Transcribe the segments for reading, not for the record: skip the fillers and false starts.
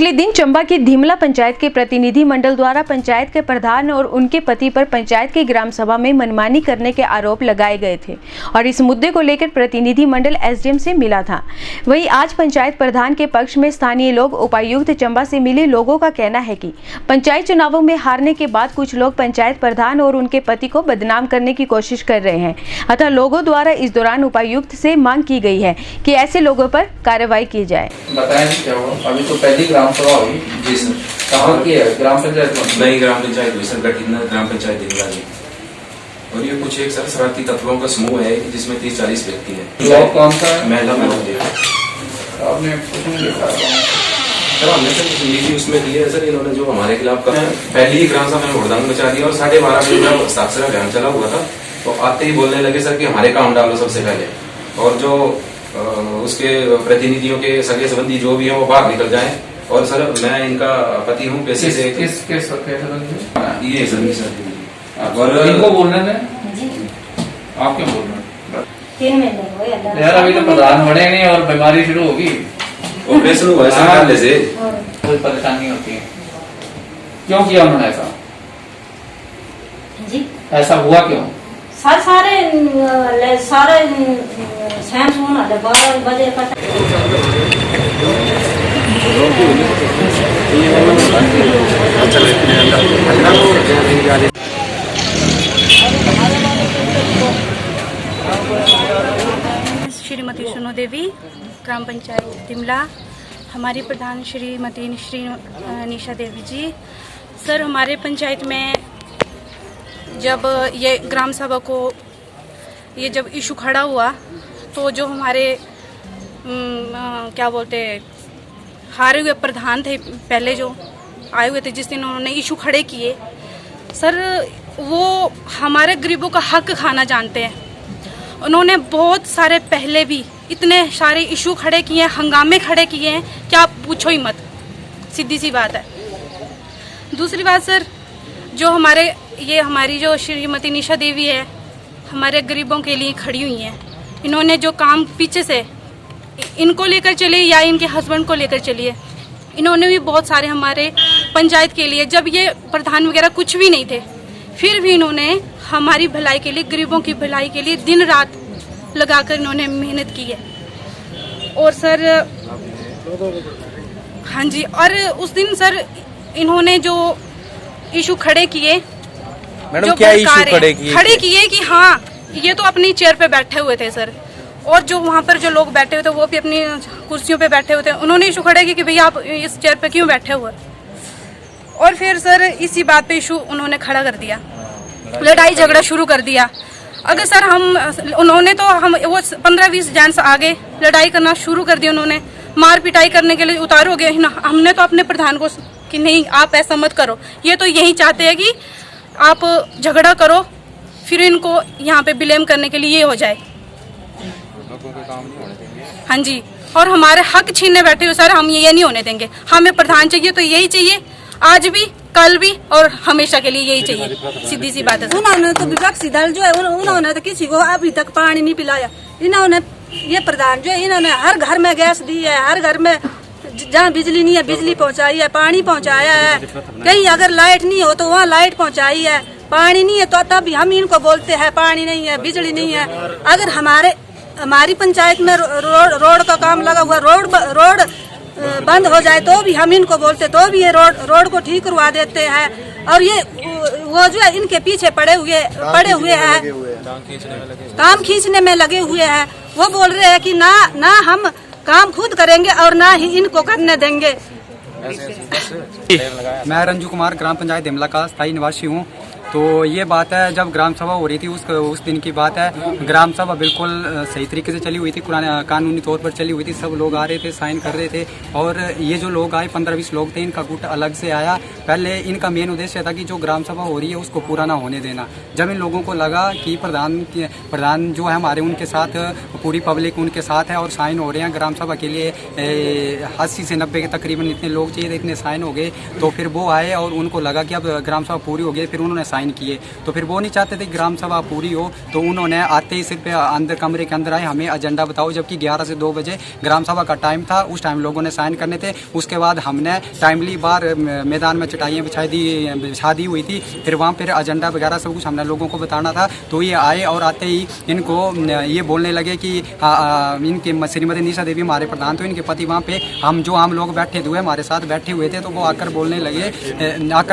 पिछले दिन चंबा की धीमला पंचायत के प्रतिनिधि मंडल द्वारा पंचायत के प्रधान और उनके पति पर पंचायत की ग्राम सभा में मनमानी करने के आरोप लगाए गए थे और इस मुद्दे को लेकर प्रतिनिधि मंडल एसडीएम से मिला था। वहीं आज पंचायत प्रधान के पक्ष में स्थानीय लोग उपायुक्त चंबा से मिले लोगों का कहना है कि पंचायत चुनावों में हारने के बाद कुछ लोग पंचायत प्रधान और उनके पति को बदनाम करने की कोशिश कर रहे हैं। अतः लोगों द्वारा इस दौरान उपायुक्त से मांग की गई है कि ऐसे लोगों पर कार्रवाई की जाए। बताएं क्या हुआ? अभी तो पहली ग्राम सभा हुई। जी सर। कहाँ की है? ग्राम पंचायत में? नई ग्राम पंचायत हुई सर, गठित ग्राम पंचायत धीमला जी। और ये कुछ एक सर शरारती तत्वों का समूह है जिसमें 30-40 व्यक्ति हैं। ब्लॉक कौन सा है? महिला ब्लॉक है। आपने कुछ नहीं लिखा सर, हमने सर कुछ नीति उसमें दी है सर। इन्होंने जो हमारे खिलाफ कर पहली ही ग्राम सभा में हुड़दंग मचा दिया और 12:30 बजे जब हस्ताक्षर अभियान चला हुआ था तो आते ही बोलने लगे सर कि हमारे काम डालो सबसे पहले, और जो उसके प्रतिनिधियों के सगे संबंधी जो भी है वो बाहर निकल जाएं। और सर मैं इनका पति हूँ पैसे से। ये सर सर और इनको बोलने दें। आप क्यों बोल रहे हैं? यार अभी तो प्रधान बने नहीं और बीमारी शुरू होगी। ऑपरेशन हुआ है सर पहले से, कोई परेशानी होती है। क्यों किया उन्होंने ऐसा? जी ऐसा हुआ क्यों? सारे सैम सुन 12 बजे का श्रीमती सुनो देवी, ग्राम पंचायत धीमला। हमारी प्रधान श्रीमती निशा देवी जी। सर, हमारे पंचायत में जब ये ग्राम सभा को ये जब इशू खड़ा हुआ तो जो हमारे क्या बोलते हारे हुए प्रधान थे, पहले जो आए हुए थे जिस दिन उन्होंने इशू खड़े किए सर, वो हमारे गरीबों का हक खाना जानते हैं। उन्होंने बहुत सारे पहले भी इतने सारे इशू खड़े किए हैं, हंगामे खड़े किए हैं, क्या पूछो ही मत। सीधी सी बात है। दूसरी बात सर, जो हमारी जो श्रीमती निशा देवी है, हमारे गरीबों के लिए खड़ी हुई हैं। इन्होंने जो काम पीछे से इनको लेकर चले या इनके हस्बैंड को लेकर चलिए, इन्होंने भी बहुत सारे हमारे पंचायत के लिए, जब ये प्रधान वगैरह कुछ भी नहीं थे, फिर भी इन्होंने हमारी भलाई के लिए, गरीबों की भलाई के लिए दिन रात लगाकर इन्होंने मेहनत की है। और सर हाँ जी, और उस दिन सर इन्होंने जो इशू खड़े किए, मैडम क्या इशू खड़े किए कि हाँ ये तो अपनी चेयर पे बैठे हुए थे सर, और जो वहाँ पर जो लोग बैठे हुए थे वो भी अपनी कुर्सियों पे बैठे हुए थे। उन्होंने इशू खड़े किए कि भैया आप इस चेयर पे क्यों बैठे हुए, और फिर सर इसी बात पे इशू उन्होंने खड़ा कर दिया, लड़ाई झगड़ा शुरू कर दिया। अगर सर उन्होंने तो हम वो 15-20 जेंट्स आगे लड़ाई करना शुरू कर दिया, उन्होंने मार पिटाई करने के लिए उतार हो गए। हमने तो अपने प्रधान को कि नहीं आप ऐसा मत करो, ये तो यही चाहते हैं कि आप झगड़ा करो, फिर इनको यहाँ पे ब्लेम करने के लिए ये हो जाए। हाँ जी, और हमारे हक छीनने बैठे हो सर, हम ये नहीं होने देंगे। हमें प्रधान चाहिए तो यही चाहिए, आज भी कल भी और हमेशा के लिए यही चाहिए। सीधी सी बात है। उन्होंने तो विपक्षी दल जो है उन्होंने तो किसी को अभी तक पानी नहीं पिलाया। इन्होंने ये प्रधान जो है इन्होंने हर घर में गैस दी है, हर घर में जहाँ बिजली नहीं है बिजली पहुँचाई है, पानी पहुँचाया है, कहीं अगर लाइट नहीं हो तो वहाँ लाइट पहुँचाई है, पानी नहीं है तो तब हम इनको बोलते हैं पानी नहीं है, बिजली नहीं है। अगर हमारी पंचायत में रोड का काम लगा हुआ, रोड बंद हो जाए तो भी हम इनको बोलते, तो भी ये रोड को ठीक करवा देते हैं। और ये वो जो है इनके पीछे पड़े हुए हैं, काम खींचने में लगे हुए हैं। वो बोल रहे हैं कि ना हम काम खुद करेंगे और ना ही इनको करने देंगे। मैं रंजू कुमार ग्राम पंचायत धीमला का स्थायी निवासी हूँ। तो ये बात है, जब ग्राम सभा हो रही थी उस दिन की बात है। ग्राम सभा बिल्कुल सही तरीके से चली हुई थी, कानूनी तौर पर चली हुई थी। सब लोग आ रहे थे, साइन कर रहे थे। और ये जो लोग आए 15-20 लोग थे, इनका गुट अलग से आया। पहले इनका मेन उद्देश्य था कि जो ग्राम सभा हो रही है उसको पूरा ना होने देना। जब इन लोगों को लगा कि प्रधान जो है हमारे उनके साथ पूरी पब्लिक उनके साथ है और साइन हो रहे हैं। ग्राम सभा के लिए 80 से 90 के तकरीबन इतने लोग चाहिए थे, इतने साइन हो गए। तो फिर वो आए और उनको लगा कि अब ग्राम सभा पूरी हो गई, फिर उन्होंने साइन किए। तो फिर वो नहीं चाहते थे ग्राम सभा पूरी हो, तो उन्होंने आते ही सिर्फ अंदर कमरे के अंदर आए, हमें एजेंडा बताओ, जबकि 11 से 2 बजे ग्राम सभा का टाइम था। उस टाइम लोगों ने साइन करने थे। उसके बाद हमने टाइमली बाहर मैदान में चटाइयाँ बिछा दी हुई थी, फिर वहाँ पर एजेंडा वगैरह सब कुछ हमने लोगों को बताना था। तो ये आए और आते ही इनको ये बोलने लगे कि इनके श्रीमती निशा देवी हमारे प्रधान, तो इनके पति वहाँ पे हम लोग बैठे हुए हमारे साथ बैठे हुए थे, तो वो आकर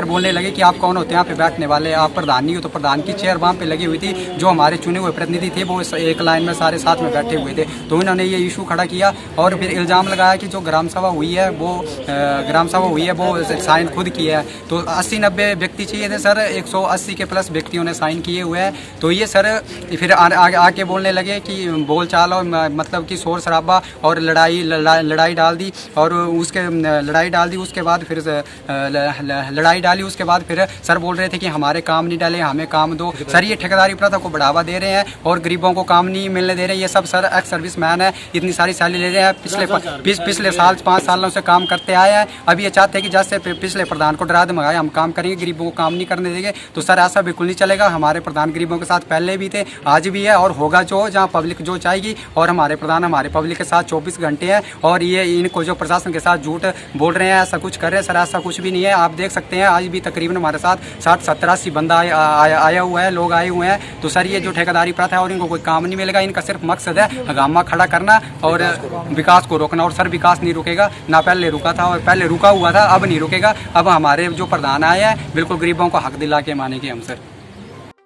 बोलने लगे कि आप कौन होते हैं यहाँ पे बैठने वाले, आप प्रधान नहीं हो। तो प्रधान की चेयर वहाँ पे लगी हुई थी, जो हमारे चुने हुए प्रतिनिधि थे वो एक लाइन में सारे साथ में बैठे हुए थे। तो इन्होंने ये इशू खड़ा किया और फिर इल्ज़ाम लगाया कि जो ग्राम सभा हुई है वो साइन खुद किया है। तो 80-90 व्यक्ति चाहिए थे सर, 180 के प्लस व्यक्तियों ने साइन किए हुए हैं। तो ये सर फिर आके बोलने लगे कि बोल चाल और मतलब कि शोर शराबा और लड़ाई डाल दी, और उसके लड़ाई डाल दी। उसके बाद फिर लड़ाई डाली, उसके बाद फिर सर बोल रहे थे कि हमारे काम नहीं डाले, हमें काम दो। सर ये ठेकेदारी प्रथा को बढ़ावा दे रहे हैं और गरीबों को काम नहीं मिलने दे रहे हैं। ये सब सर एक्स सर्विस मैन है, इतनी सारी सैलरी ले रहे हैं, पिछले साल 5 सालों से काम करते आए हैं। अभी ये चाहते हैं कि जैसे पिछले प्रधान को डरा धमकाए हम काम करेंगे, गरीबों को काम नहीं करने देंगे। तो सर ऐसा बिल्कुल नहीं चलेगा। हमारे प्रधान गरीबों के साथ पहले भी थे, आज भी है और होगा, जो जहाँ पब्लिक जो चाहेगी। और हमारे प्रधान हमारे पब्लिक के साथ 24 घंटे हैं। और ये इनको जो प्रशासन के साथ झूठ बोल रहे हैं, ऐसा कुछ कर रहे हैं सर, ऐसा कुछ भी नहीं है। आप देख सकते हैं आज भी तकरीबन हमारे साथ 60-70-80 बंदा आया हुआ है, लोग आए हुए हैं। तो सर ये जो ठेकेदारी प्रथा है और इनको कोई काम नहीं मिलेगा, इनका सिर्फ मकसद है हंगामा खड़ा करना और विकास को रोकना। और सर विकास नहीं रुकेगा, ना पहले रुका था और पहले रुका हुआ था, अब नहीं रुकेगा। अब हमारे जो प्रधान आए हैं बिल्कुल गरीबों को हक दिला के मानेंगे हम सर।